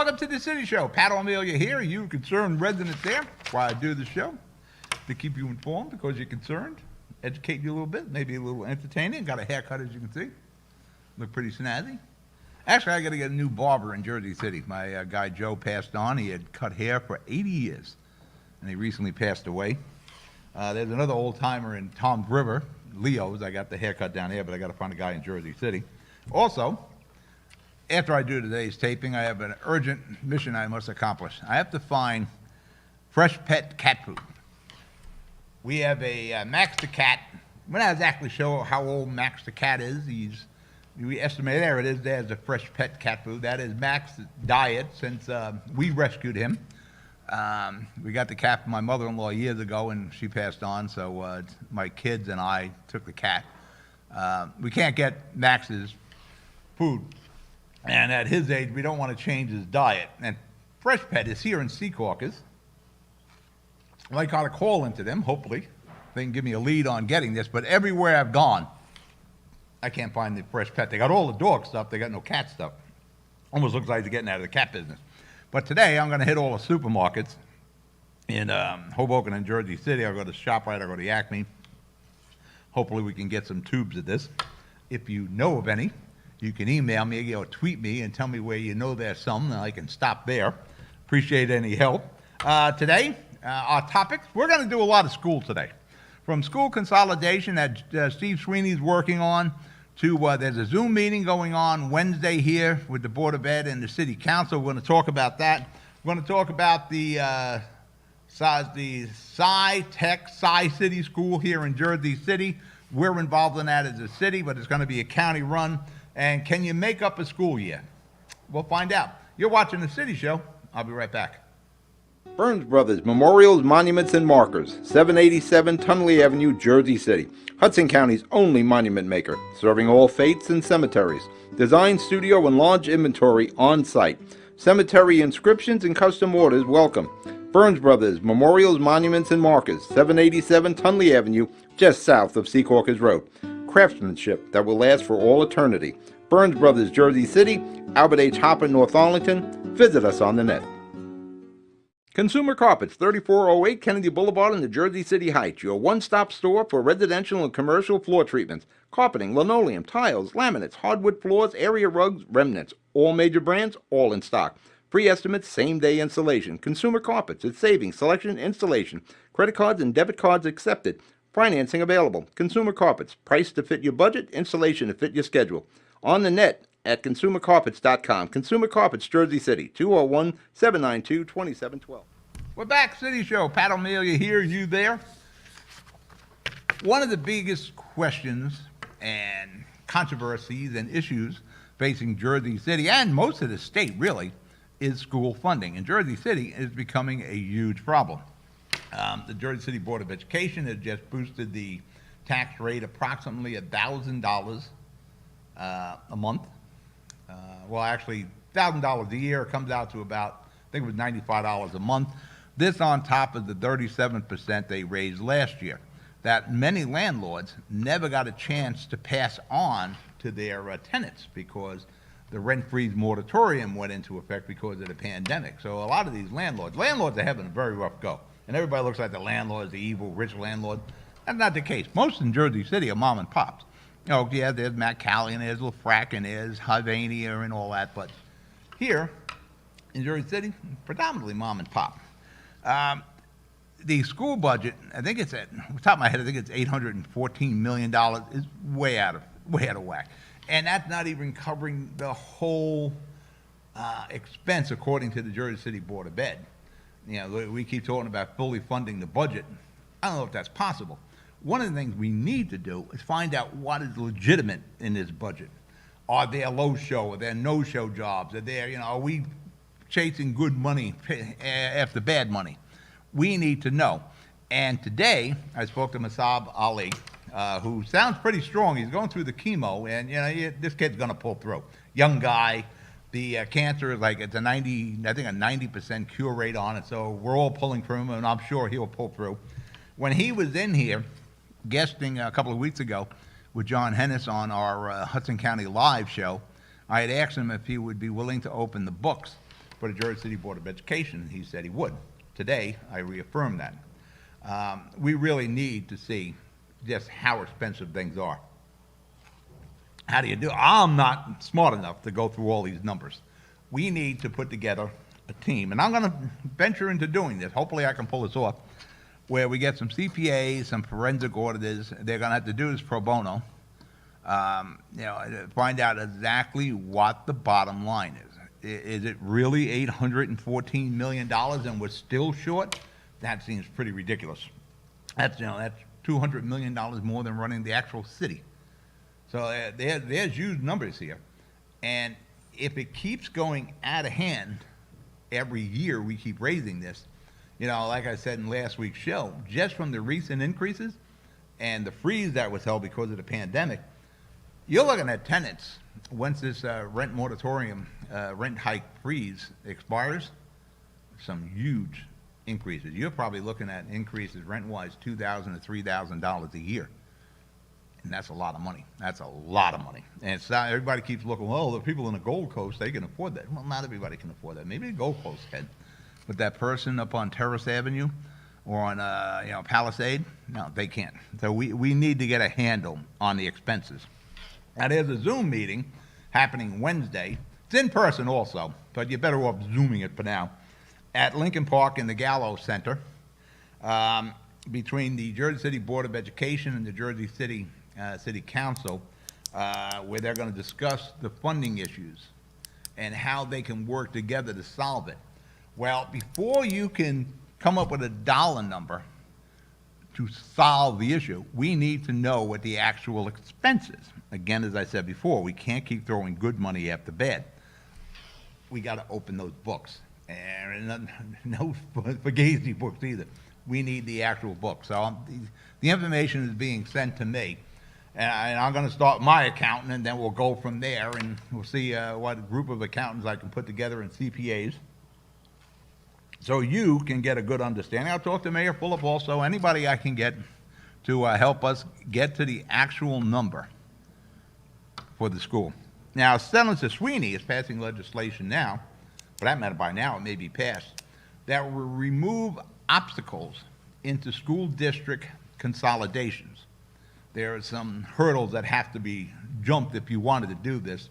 Welcome to the City Show. Pat O Melia here, you concerned resident there. Why I do the show, to keep you informed because you're concerned, educate you a little bit, maybe a little entertaining. Got a haircut, as you can see. Look pretty snazzy. Actually, I got to get a new barber in Jersey City. My guy Joe passed on. He had cut hair for 80 years, and he recently passed away. There's another old-timer in Tom's River, Leo's. I got the haircut down there, but I got to find a guy in Jersey City. Also, after I do today's taping, I have an urgent mission I must accomplish. I have to find fresh pet cat food. We have a Max the cat. We're not exactly sure how old Max the cat is. We estimate, there it is, there's the fresh pet cat food. That is Max's diet since we rescued him. We got the cat from my mother-in-law years ago, and she passed on, so my kids and I took the cat. We can't get Max's food, and at his age, we don't want to change his diet. And Fresh Pet is here in Secaucus. I'd like to call into them, hopefully. They can give me a lead on getting this, but everywhere I've gone, I can't find the Fresh Pet. They got all the dog stuff, they got no cat stuff. Almost looks like they're getting out of the cat business. But today, I'm going to hit all the supermarkets in Hoboken and Jersey City. I'll go to ShopRite, I'll go to Acme. Hopefully we can get some tubes of this. If you know of any, you can email me or tweet me and tell me where you know there's some, and I can stop there. Appreciate any help. Today, our topics, we're going to do a lot of school today. From school consolidation that Steve Sweeney's working on, to there's a Zoom meeting going on Wednesday here with the Board of Ed and the City Council. We're going to talk about that. We're going to talk about the Sci-Tech Sci-City School here in Jersey City. We're involved in that as a city, but it's going to be a county run. And can you make up a school year? We'll find out. You're watching The City Show. I'll be right back. Burns Brothers Memorials, Monuments, and Markers, 787 Tunley Avenue, Jersey City. Hudson County's only monument maker, serving all faiths and cemeteries. Design, studio, and large inventory on site. Cemetery inscriptions and custom orders welcome. Burns Brothers Memorials, Monuments, and Markers, 787 Tunley Avenue, just south of Secaucus Road. Craftsmanship that will last for all eternity. Burns Brothers, Jersey City, Albert H. Hopper, North Arlington. Visit us on the net. Consumer Carpets, 3408 Kennedy Boulevard in the Jersey City Heights. Your one-stop store for residential and commercial floor treatments. Carpeting, linoleum, tiles, laminates, hardwood floors, area rugs, remnants. All major brands, all in stock. Free estimates, same-day installation. Consumer Carpets, it's savings, selection, installation. Credit cards and debit cards accepted. Financing available. Consumer Carpets, price to fit your budget, installation to fit your schedule. On the net at consumercarpets.com. Consumer Carpets, Jersey City, 201-792-2712. We're back, City Show. Pat O Melia here, you there? One of the biggest questions and controversies and issues facing Jersey City and most of the state, really, is school funding. And Jersey City is becoming a huge problem. The Jersey City Board of Education has just boosted the tax rate approximately $1,000 a month. Well, actually, $1,000 a year comes out to about, I think it was $95 a month. This on top of the 37% they raised last year. That many landlords never got a chance to pass on to their tenants because the rent-freeze moratorium went into effect because of the pandemic. So a lot of these landlords are having a very rough go. And everybody looks like the landlord is the evil, rich landlord. That's not the case. Most in Jersey City are mom and pops. You know, yeah, there's Matt Calley, and there's Lafrac, and there's Hivania, and all that. But here in Jersey City, predominantly mom and pop. The school budget, I think it's at the top of my head, I think it's $814 million, is way out of whack. And that's not even covering the whole expense according to the Jersey City Board of Ed. You know, we keep talking about fully funding the budget. I don't know if that's possible. One of the things we need to do is find out what is legitimate in this budget. Are there low-show? Are there no-show jobs? Are there, are we chasing good money after bad money? We need to know. And today, I spoke to Masab Ali, who sounds pretty strong. He's going through the chemo, and this kid's going to pull through. Young guy. The cancer is it's a 90% cure rate on it, so we're all pulling for him, and I'm sure he'll pull through. When he was in here, guesting a couple of weeks ago with John Hennis on our Hudson County Live show, I had asked him if he would be willing to open the books for the Jersey City Board of Education. He said he would. Today, I reaffirm that. We really need to see just how expensive things are. How do you do it? I'm not smart enough to go through all these numbers. We need to put together a team, and I'm going to venture into doing this. Hopefully I can pull this off, where we get some CPAs, some forensic auditors. They're going to have to do this pro bono, to find out exactly what the bottom line is. Is it really $814 million and we're still short? That seems pretty ridiculous. That's $200 million more than running the actual city. So there's huge numbers here. And if it keeps going out of hand, every year we keep raising this, like I said in last week's show, just from the recent increases and the freeze that was held because of the pandemic, you're looking at tenants, once this rent moratorium, rent hike freeze expires, some huge increases. You're probably looking at increases rent-wise $2,000 to $3,000 a year. And that's a lot of money. That's a lot of money. And it's not, everybody keeps looking, well, the people in the Gold Coast, they can afford that. Well, not everybody can afford that. Maybe the Gold Coast can. But that person up on Terrace Avenue or on Palisade, no, they can't. So we need to get a handle on the expenses. Now, there's a Zoom meeting happening Wednesday. It's in person also, but you're better off Zooming it for now, at Lincoln Park in the Gallo Center, between the Jersey City Board of Education and the Jersey City City Council, where they're going to discuss the funding issues and how they can work together to solve it. Well, before you can come up with a dollar number to solve the issue, we need to know what the actual expense is. Again, as I said before, we can't keep throwing good money after bad. We got to open those books. And no Fugazi books either. We need the actual book. So the information is being sent to me. And I'm going to start my accountant, and then we'll go from there, and we'll see what group of accountants I can put together and CPAs, so you can get a good understanding. I'll talk to Mayor Fulop also, anybody I can get to help us get to the actual number for the school. Now, Senator Sweeney is passing legislation now, for that matter, by now it may be passed, that will remove obstacles into school district consolidations. There are some hurdles that have to be jumped if you wanted to do this.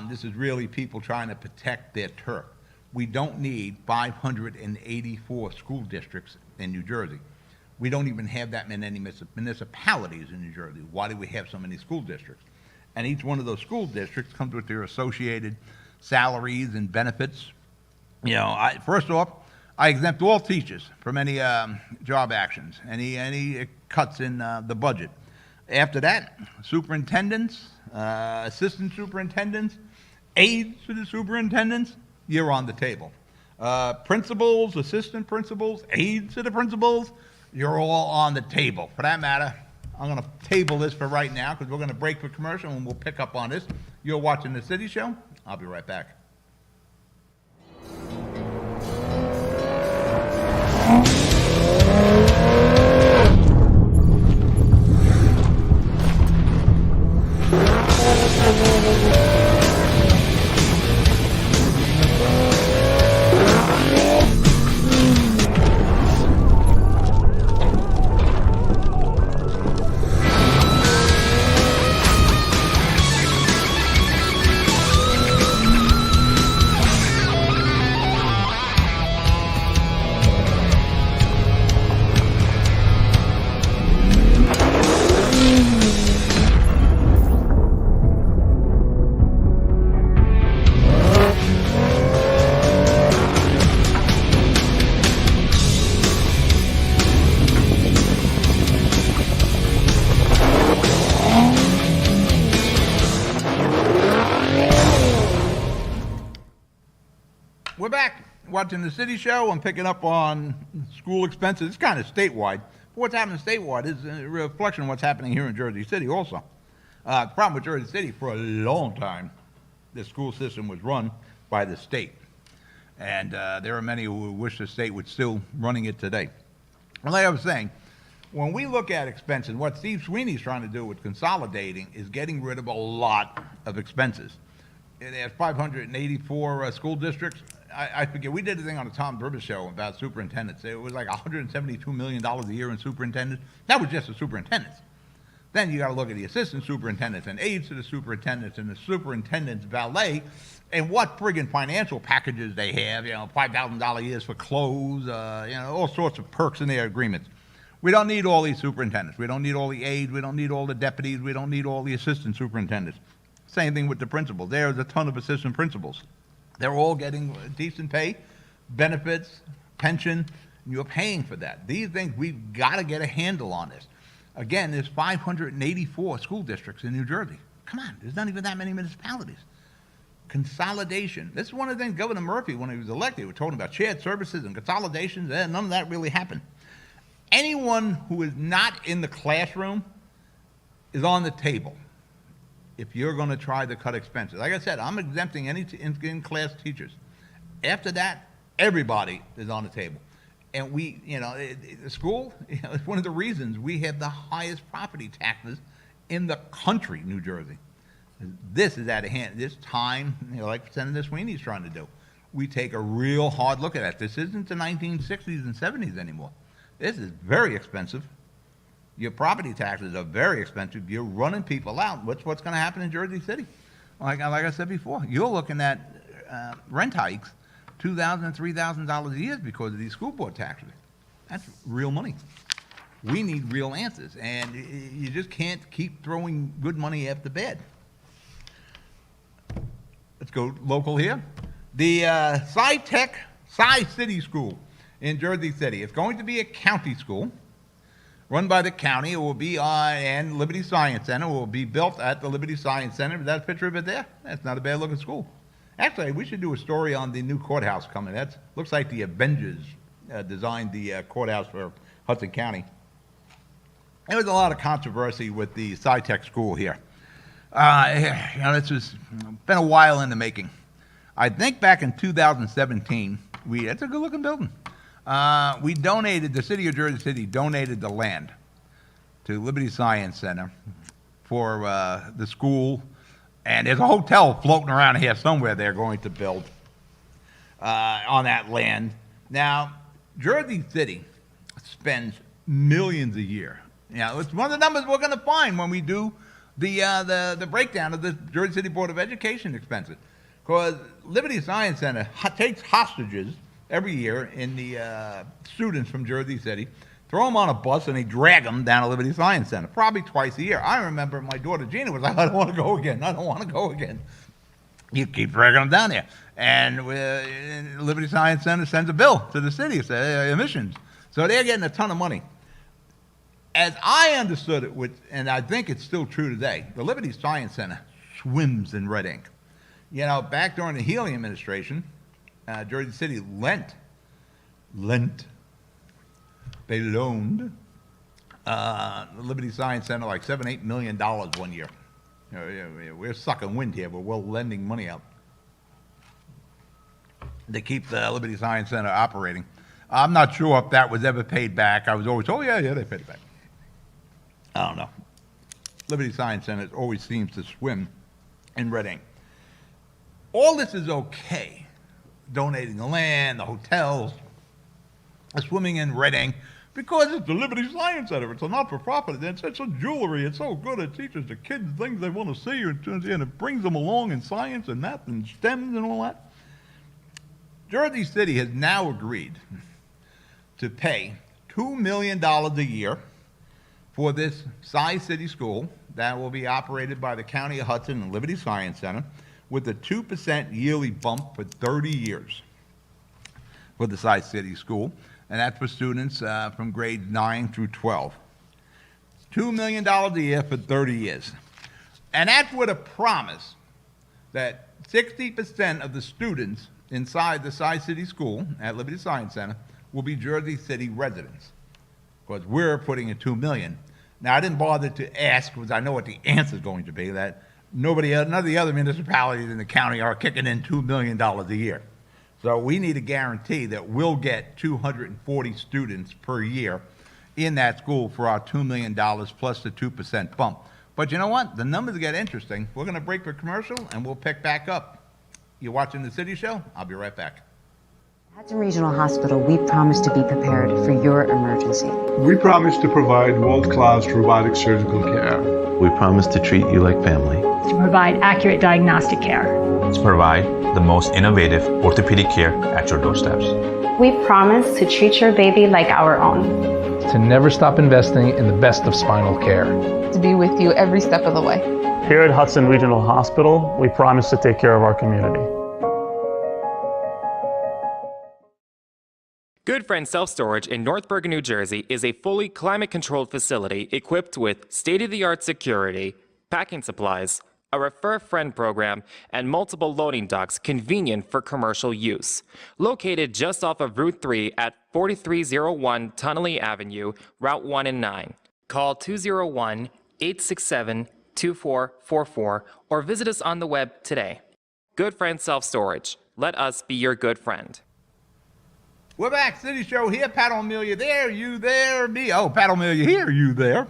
This is really people trying to protect their turf. We don't need 584 school districts in New Jersey. We don't even have that many municipalities in New Jersey. Why do we have so many school districts? And each one of those school districts comes with their associated salaries and benefits. First off, I exempt all teachers from any job actions, any cuts in the budget. After that, superintendents, assistant superintendents, aides to the superintendents, you're on the table. Principals, assistant principals, aides to the principals, you're all on the table. For that matter, I'm going to table this for right now because we're going to break for commercial and we'll pick up on this. You're watching The City Show. I'll be right back. We're back watching The City Show and picking up on school expenses. It's kind of statewide. But what's happening statewide is a reflection of what's happening here in Jersey City also. The problem with Jersey City, for a long time, the school system was run by the state. And there are many who wish the state would still running it today. Well, like I was saying, when we look at expenses, what Steve Sweeney's trying to do with consolidating is getting rid of a lot of expenses. There's 584 school districts. I forget, we did a thing on the Tom Rivers show about superintendents. It was like $172 million a year in superintendents. That was just the superintendents. Then you got to look at the assistant superintendents and aides to the superintendents and the superintendent's valet and what friggin' financial packages they have, $5,000 years for clothes, all sorts of perks in their agreements. We don't need all these superintendents. We don't need all the aides. We don't need all the deputies. We don't need all the assistant superintendents. Same thing with the principals. There's a ton of assistant principals. They're all getting decent pay, benefits, pension, and you're paying for that. These things, we've got to get a handle on this. Again, there's 584 school districts in New Jersey. Come on, there's not even that many municipalities. Consolidation. This is one of the things Governor Murphy, when he was elected, was talking about shared services and consolidations. None of that really happened. Anyone who is not in the classroom is on the table if you're going to try to cut expenses. Like I said, I'm exempting any in-class teachers. After that, everybody is on the table. And we, the school, it's one of the reasons we have the highest property taxes in the country, New Jersey. This is out of hand. This time, like Senator Sweeney's trying to do, we take a real hard look at that. This isn't the 1960s and 70s anymore. This is very expensive. Your property taxes are very expensive. You're running people out. What's going to happen in Jersey City? Like I said before, you're looking at rent hikes, $2,000 and $3,000 a year because of these school board taxes. That's real money. We need real answers, and you just can't keep throwing good money after bad. Let's go local here. The Sci-City School in Jersey City. It's going to be a county school run by the county. It will be and Liberty Science Center will be built at the Liberty Science Center. Is that a picture of it there? That's not a bad looking school. Actually, we should do a story on the new courthouse coming. That looks like the Avengers designed the courthouse for Hudson County. There was a lot of controversy with the Sci-Tech school here. This has been a while in the making. I think back in 2017, it's a good looking building. The city of Jersey City donated the land to Liberty Science Center for the school. And there's a hotel floating around here somewhere they're going to build on that land. Now, Jersey City spends millions a year. It's one of the numbers we're going to find when we do the breakdown of the Jersey City Board of Education expenses. Because Liberty Science Center takes hostages every year in the students from Jersey City, throw them on a bus, and they drag them down to Liberty Science Center, probably twice a year. I remember my daughter Gina was like, I don't want to go again. I don't want to go again. You keep dragging them down there. And Liberty Science Center sends a bill to the city, emissions. So they're getting a ton of money. As I understood it, and I think it's still true today, the Liberty Science Center swims in red ink. Back during the Healy administration, Jersey City they loaned the Liberty Science Center like $7-8 million one year. We're sucking wind here, but we're lending money out to keep the Liberty Science Center operating. I'm not sure if that was ever paid back. I was always, yeah, they paid it back. I don't know. Liberty Science Center always seems to swim in red ink. All this is okay. Donating the land, the hotels, swimming in red ink, because it's the Liberty Science Center. It's a not-for-profit. It's a jewelry. It's so good. It teaches the kids things they want to see, and it brings them along in science and math and STEMs and all that. Jersey City has now agreed to pay $2 million a year for this Sci-City school that will be operated by the County of Hudson and Liberty Science Center with a 2% yearly bump for 30 years for the Sci-City school. And that's for students from grades 9 through 12. $2 million a year for 30 years. And that's with a promise that 60% of the students inside the Sci-City school at Liberty Science Center will be Jersey City residents, because we're putting in $2 million. Now, I didn't bother to ask because I know what the answer is going to be, that none of the other municipalities in the county are kicking in $2 million a year. So we need a guarantee that we'll get 240 students per year in that school for our $2 million plus the 2% bump. But you know what? The numbers get interesting. We're going to break for commercial, and we'll pick back up. You're watching The City Show? I'll be right back. Hudson Regional Hospital, we promise to be prepared for your emergency. We promise to provide world-class robotic surgical care. We promise to treat you like family. To provide accurate diagnostic care. To provide the most innovative orthopedic care at your doorsteps. We promise to treat your baby like our own. To never stop investing in the best of spinal care. To be with you every step of the way. Here at Hudson Regional Hospital, we promise to take care of our community. Good Friend Self Storage in North Bergen, New Jersey is a fully climate-controlled facility equipped with state-of-the-art security, packing supplies, a Refer Friend program, and multiple loading docks convenient for commercial use. Located just off of Route 3 at 4301 Tunnelly Avenue, Route 1 and 9. Call 201-867-2444 or visit us on the web today. Good Friend Self Storage. Let us be your good friend. We're back. City Show here. Pat O Melia there. You there. Me. Oh, Pat O Melia here. You there.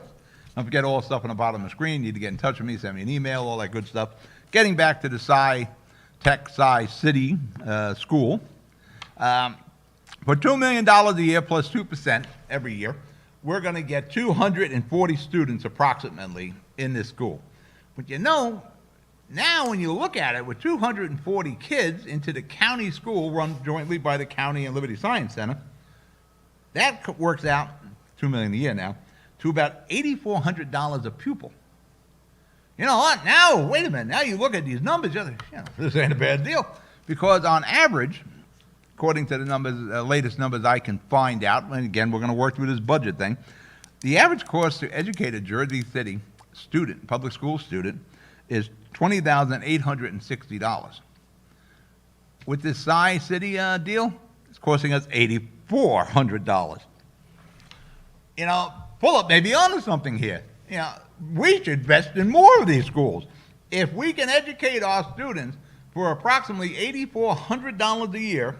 Don't forget all the stuff on the bottom of the screen. You need to get in touch with me. Send me an email. All that good stuff. Getting back to the Tech City School. For $2 million a year plus 2% every year, we're going to get 240 students approximately in this school. But you know, now when you look at it, with 240 kids into the county school run jointly by the county and Liberty Science Center, that works out, $2 million a year now, to about $8,400 a pupil. You know what? Now, wait a minute. Now you look at these numbers, this ain't a bad deal. Because on average, according to the numbers, latest numbers I can find out, and again, we're going to work through this budget thing, the average cost to educate a Jersey City student, public school student, is $20,860. With this City deal, it's costing us $8,400. You know, Pull-Up may be onto something here. You know, we should invest in more of these schools. If we can educate our students for approximately $8,400 a year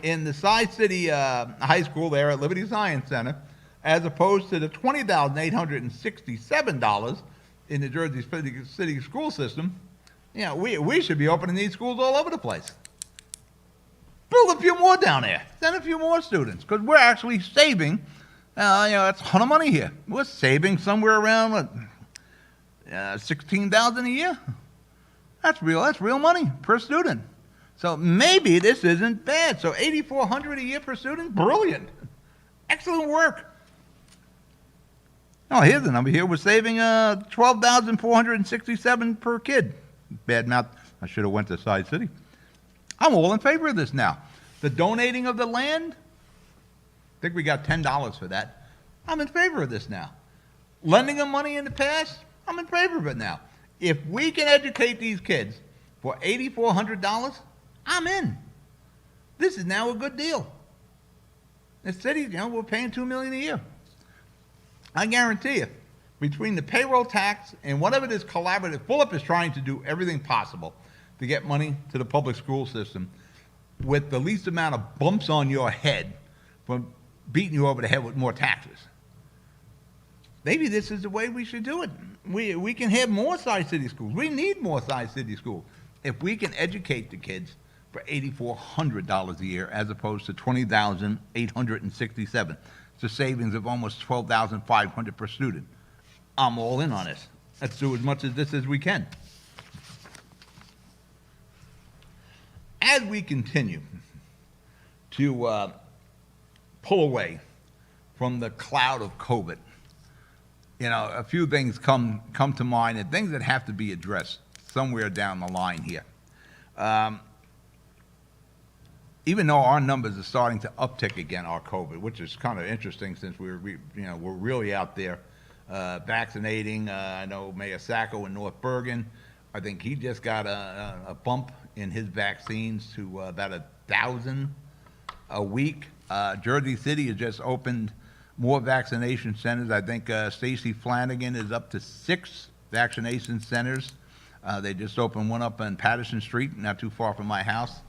in the City High School there at Liberty Science Center, as opposed to the $20,867 in the Jersey City school system, you know, we should be opening these schools all over the place. Build a few more down there. Send a few more students, because we're actually saving, that's a ton of money here. We're saving somewhere around, what, $16,000 a year? That's real money per student. So maybe this isn't bad. So $8,400 a year per student, brilliant. Excellent work. Oh, here's the number here. We're saving $12,467 per kid. Bad math. I should have went to Side City. I'm all in favor of this now. The donating of the land, I think we got $10 for that. I'm in favor of this now. Lending them money in the past, I'm in favor of it now. If we can educate these kids for $8,400, I'm in. This is now a good deal. The city, we're paying $2 million a year. I guarantee you, between the payroll tax and whatever this collaborative, Pull-Up is trying to do everything possible to get money to the public school system with the least amount of bumps on your head from beating you over the head with more taxes. Maybe this is the way we should do it. We can have more City schools. We need more City schools. If we can educate the kids for $8,400 a year as opposed to $20,867. It's a savings of almost $12,500 per student. I'm all in on this. Let's do as much of this as we can. As we continue to pull away from the cloud of COVID, a few things come to mind, and things that have to be addressed somewhere down the line here. Even though our numbers are starting to uptick again, our COVID, which is kind of interesting since we're really out there vaccinating. I know Mayor Sacco in North Bergen, I think he just got a bump in his vaccines to about 1,000 a week. Jersey City has just opened more vaccination centers. I think Stacy Flanagan is up to 6 vaccination centers. They just opened one up on Patterson Street, not too far from my house.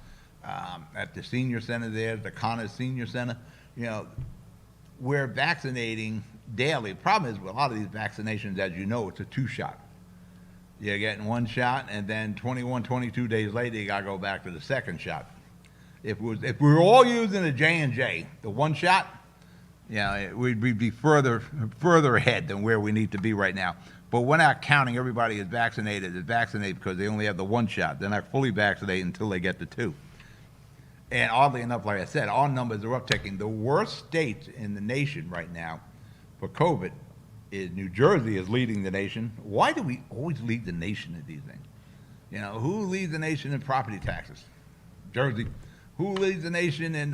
At the senior center there, the Connors Senior Center, we're vaccinating daily. The problem is with a lot of these vaccinations, as you know, it's a 2-shot. You're getting 1 shot, and then 21, 22 days later, you got to go back to the 2nd shot. If we were all using the J&J, the one shot, we'd be further ahead than where we need to be right now. But we're not counting everybody as vaccinated because they only have the one shot. They're not fully vaccinated until they get the two. And oddly enough, like I said, our numbers are upticking. The worst state in the nation right now for COVID is New Jersey is leading the nation. Why do we always lead the nation in these things? Who leads the nation in property taxes? Jersey. Who leads the nation in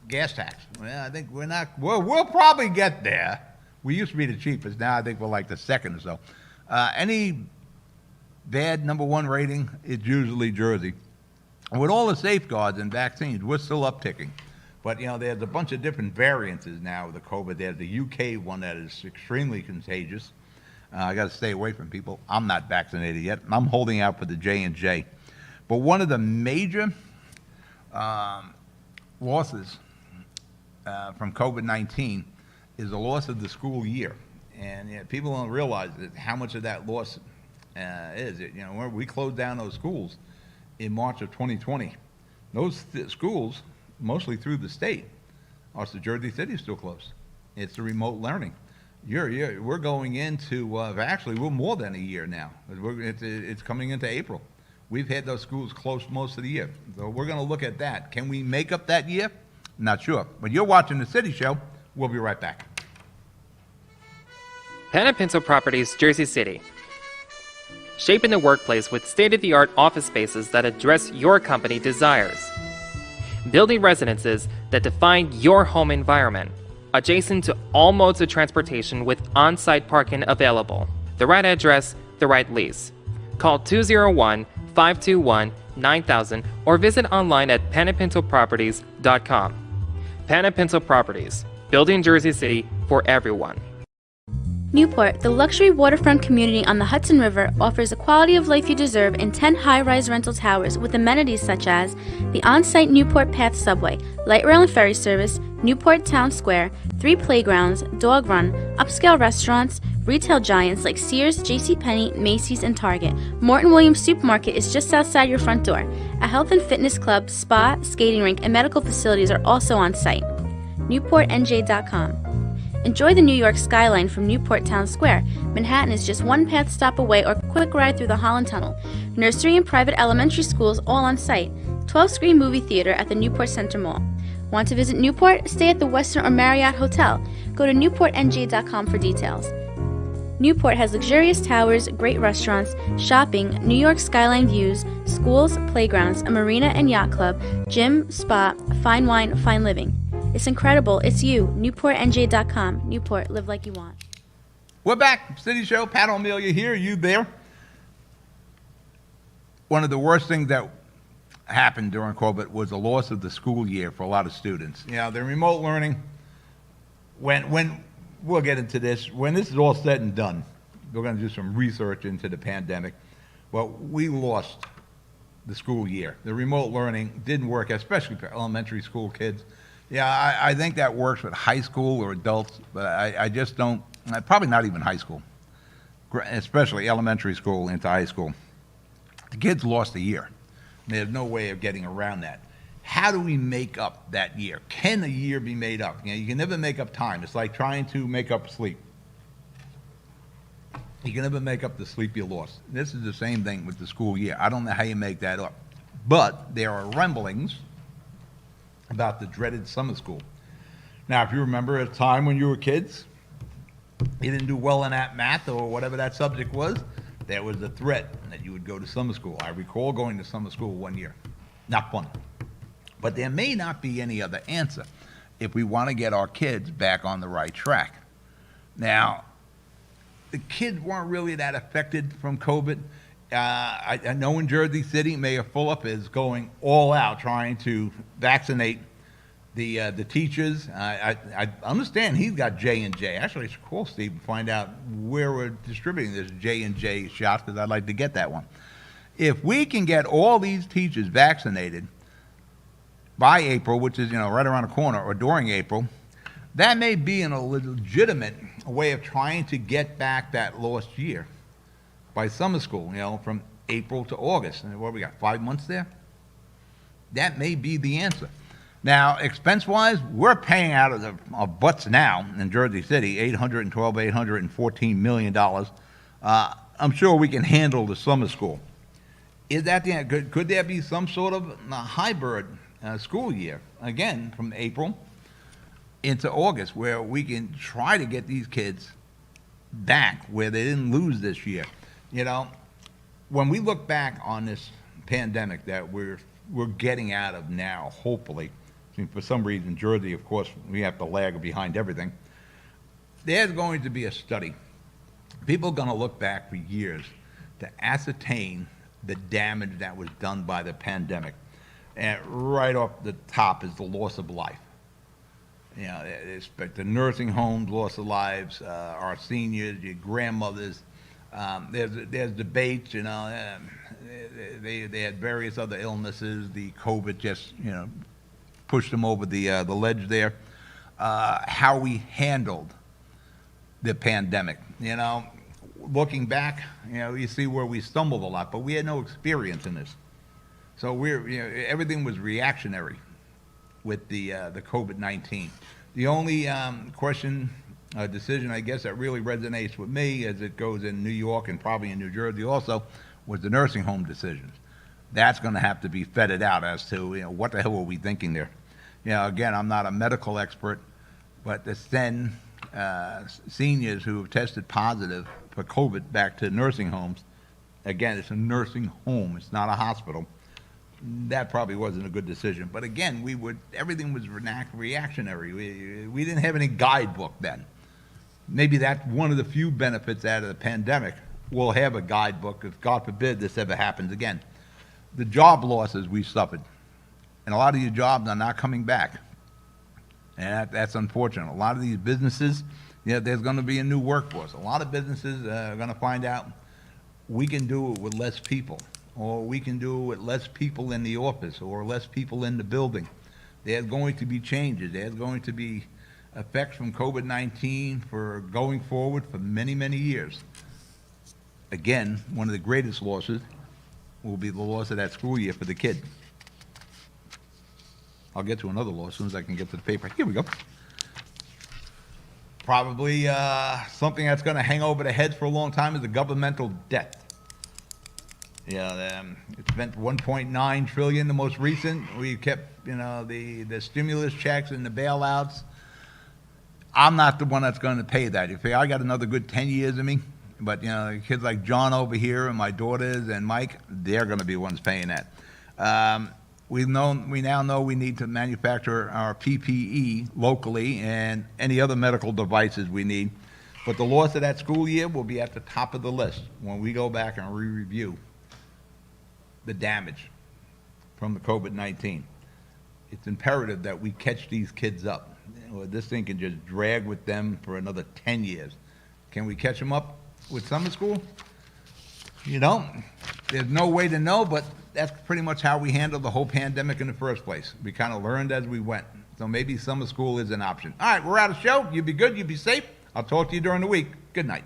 gas tax? Well, I think we're not. We'll probably get there. We used to be the cheapest. Now I think we're like the second or so. Any bad number one rating, it's usually Jersey. And with all the safeguards and vaccines, we're still upticking. But, there's a bunch of different variances now with the COVID. There's the UK one that is extremely contagious. I got to stay away from people. I'm not vaccinated yet. I'm holding out for the J&J. But one of the major losses from COVID-19 is the loss of the school year. And people don't realize how much of that loss is. We closed down those schools in March of 2020. Those schools, mostly through the state, also Jersey City is still closed. It's the remote learning. We're going into, actually, we're more than a year now. It's coming into April. We've had those schools closed most of the year. So we're going to look at that. Can we make up that year? Not sure. But you're watching The City Show. We'll be right back. Pan & Pinto Properties, Jersey City. Shaping the workplace with state-of-the-art office spaces that address your company desires. Building residences that define your home environment. Adjacent to all modes of transportation with on-site parking available. The right address, the right lease. Call 201-521-9000 or visit online at panandpintoproperties.com. Pan & Pinto Properties, building Jersey City for everyone. Newport, the luxury waterfront community on the Hudson River, offers the quality of life you deserve in 10 high-rise rental towers with amenities such as the on-site Newport Path subway, light rail and ferry service, Newport Town Square, 3 playgrounds, dog run, upscale restaurants, retail giants like Sears, JCPenney, Macy's, and Target. Morton Williams Supermarket is just outside your front door. A health and fitness club, spa, skating rink, and medical facilities are also on site. NewportNJ.com. Enjoy the New York skyline from Newport Town Square. Manhattan is just one path stop away or quick ride through the Holland Tunnel. Nursery and private elementary schools all on site. 12-screen movie theater at the Newport Center Mall. Want to visit Newport? Stay at the Westin or Marriott Hotel. Go to NewportNJ.com for details. Newport has luxurious towers, great restaurants, shopping, New York skyline views, schools, playgrounds, a marina and yacht club, gym, spa, fine wine, fine living. It's incredible. It's you. NewportNJ.com. Newport, live like you want. We're back. City Show. Pat O Melia here. You there? One of the worst things that happened during COVID was the loss of the school year for a lot of students. The remote learning, when we'll get into this, when this is all said and done, we're going to do some research into the pandemic, but we lost the school year. The remote learning didn't work, especially for elementary school kids. I think that works with high school or adults, but I just don't, probably not even high school, especially elementary school into high school. The kids lost a year. There's no way of getting around that. How do we make up that year? Can a year be made up? You can never make up time. It's like trying to make up sleep. You can never make up the sleep you lost. This is the same thing with the school year. I don't know how you make that up. But there are rumblings about the dreaded summer school. Now, if you remember a time when you were kids, you didn't do well in that math or whatever that subject was, there was a threat that you would go to summer school. I recall going to summer school one year. Not fun. But there may not be any other answer if we want to get our kids back on the right track. Now, the kids weren't really that affected from COVID. I know in Jersey City, Mayor Fulop is going all out trying to vaccinate the teachers. I understand he's got J&J. Actually, I should call Steve and find out where we're distributing this J&J shot, because I'd like to get that one. If we can get all these teachers vaccinated by April, which is right around the corner, or during April, that may be a legitimate way of trying to get back that lost year by summer school, from April to August. And what we got, 5 months there? that may be the answer. Now, expense-wise, we're paying out of our butts now in Jersey City, $814 million. I'm sure we can handle the summer school. Is that the end? Could there be some sort of hybrid school year, again, from April into August, where we can try to get these kids back where they didn't lose this year? You know, when we look back on this pandemic that we're getting out of now, hopefully, I mean, for some reason, Jersey, of course, we have to lag behind everything. There's going to be a study. People are going to look back for years to ascertain the damage that was done by the pandemic. And right off the top is the loss of life. You know, expect the nursing homes, loss of lives, our seniors, your grandmothers. There's debates, you know. They had various other illnesses. The COVID just, you know, pushed them over the ledge there. How we handled the pandemic, you know, looking back, you know, you see where we stumbled a lot, but we had no experience in this. So everything was reactionary with the COVID-19. The only decision, I guess, that really resonates with me as it goes in New York and probably in New Jersey also was the nursing home decisions. That's going to have to be vetted out as to, you know, what the hell were we thinking there? You know, again, I'm not a medical expert, but to send seniors who have tested positive for COVID back to nursing homes, again, it's a nursing home, it's not a hospital. That probably wasn't a good decision. But again, everything was reactionary. We didn't have any guidebook then. Maybe that's one of the few benefits out of the pandemic. We'll have a guidebook if, God forbid, this ever happens again. The job losses we suffered, and a lot of your jobs are not coming back. And that's unfortunate. A lot of these businesses, you know, there's going to be a new workforce. A lot of businesses are going to find out we can do it with less people, or we can do it with less people in the office, or less people in the building. There's going to be changes. There's going to be effects from COVID-19 for going forward for many, many years. Again, one of the greatest losses will be the loss of that school year for the kid. I'll get to another loss as soon as I can get to the paper. Here we go. Probably something that's going to hang over the heads for a long time is the governmental debt. Yeah, it spent $1.9 trillion, the most recent. We kept, you know, the stimulus checks and the bailouts. I'm not the one that's going to pay that. You say, I got another good 10 years in me, but, you know, kids like John over here and my daughters and Mike, they're going to be the ones paying that. We now know we need to manufacture our PPE locally and any other medical devices we need. But the loss of that school year will be at the top of the list when we go back and re-review the damage from the COVID-19. It's imperative that we catch these kids up. This thing can just drag with them for another 10 years. Can we catch them up with summer school? You know, there's no way to know, but that's pretty much how we handled the whole pandemic in the first place. We kind of learned as we went. So maybe summer school is an option. All right, we're out of show. You be good, you be safe. I'll talk to you during the week. Good night.